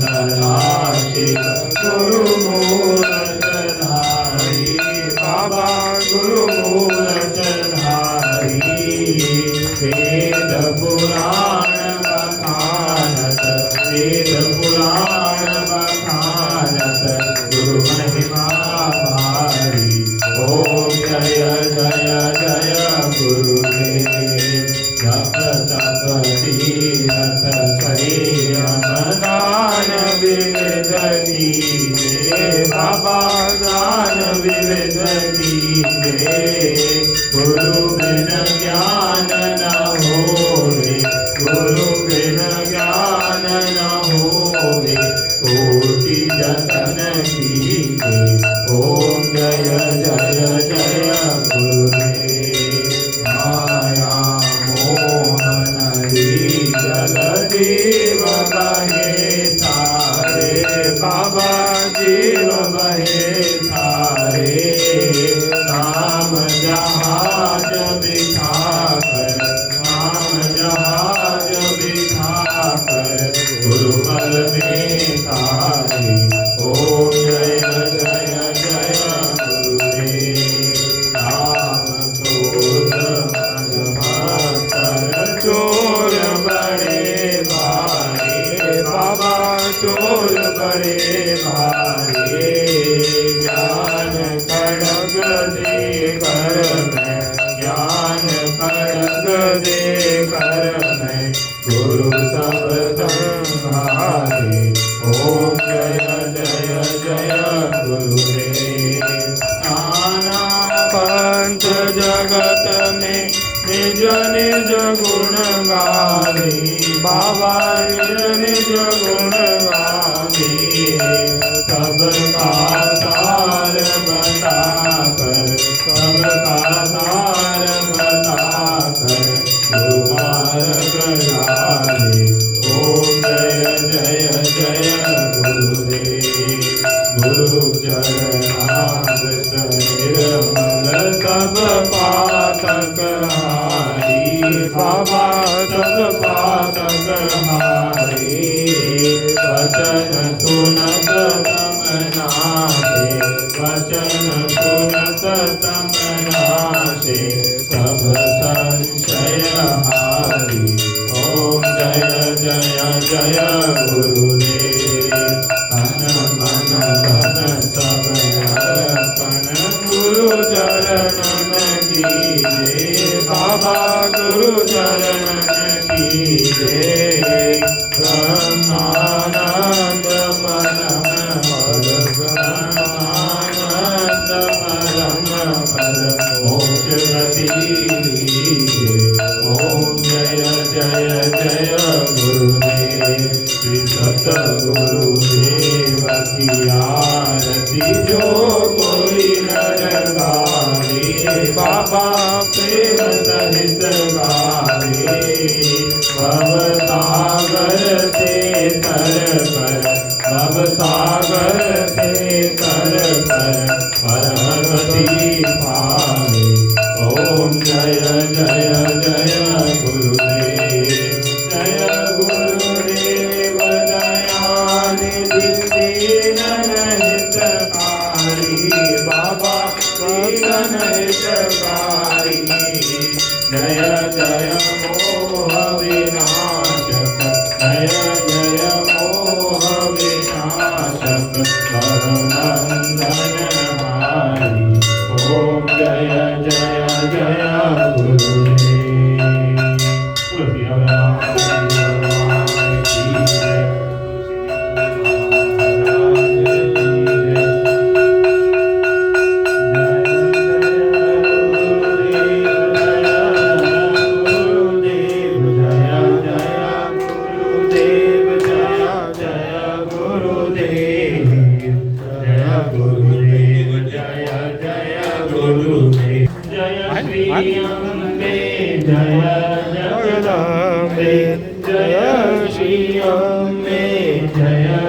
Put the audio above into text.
सदाशिव गुरुमूलधारी बाबा गुरुमूलधारी वेद पुराण बखानत वेद पुराण बखानत गुरु महिमा भारी ओम जय जय जय गुरुदेव जप तप तीरथ संयमदान विविध कीजे बाबा दान विविध कीजे गुरु बिन ज्ञान न होवे गुरु बिन ज्ञान न होवे कोटि जतन कीजे ओम जय जय जय गुरुदेव माया मोहन जल जीव बहे तारे बाबा जीव बहे तारे नाम जहाज बिठाकर नाम जहाज बिठाकर गुरुबल में तारे ओम जय जय जय गुरुदेव राम क्रोध मद चोर बड़े भारे बाबा चोर बड़े भारे ज्ञान खड़ग दे कर मैं ज्ञान खड़ग दे कर मैं गुरु सब संहारे ओम जय जय जय गुरुदेव नाना पंथ जगत में निज निज गुण गावे बाबा निज निज गुण गावे सबका सार बताकर सबका सार बताकर गुरुमार्ग लाए ओम जय जय जय गुरुदेव गुरु चरणामृत निर्मल सब पातक हारी बाबा सब पातक हारी वचन सुनत तम नासे वचन सुनत तम नासे सब संशय हारी ओम जय जय जय गुरुदेव तन मन धन सब अर्पण गुरु चरणन कीजे बाबा गुरु चरणन कीजे ब्रह्मानंद परम पद ब्रह्मानंद परम पद मोक्ष गति दीजे ओम जय जय जय गुरुदेव श्री सतगुरुदेव की आरती जो कोई नर गावे बाबा प्रेम सहित गावे भव सागर से तर पर भव सागर से तर पर परमगति पावे ओम जय जय जय गुरुदेव जय गुरुदेव दयानिधि दीनन हितकारी बाबा दीनन हितकारी जय जय मोह विनाशक जय जय मोह विनाशक भवनंदन हारी ओम जय जय जय श्री अम्बे जय जगदम्बे जय श्री अम्बे जय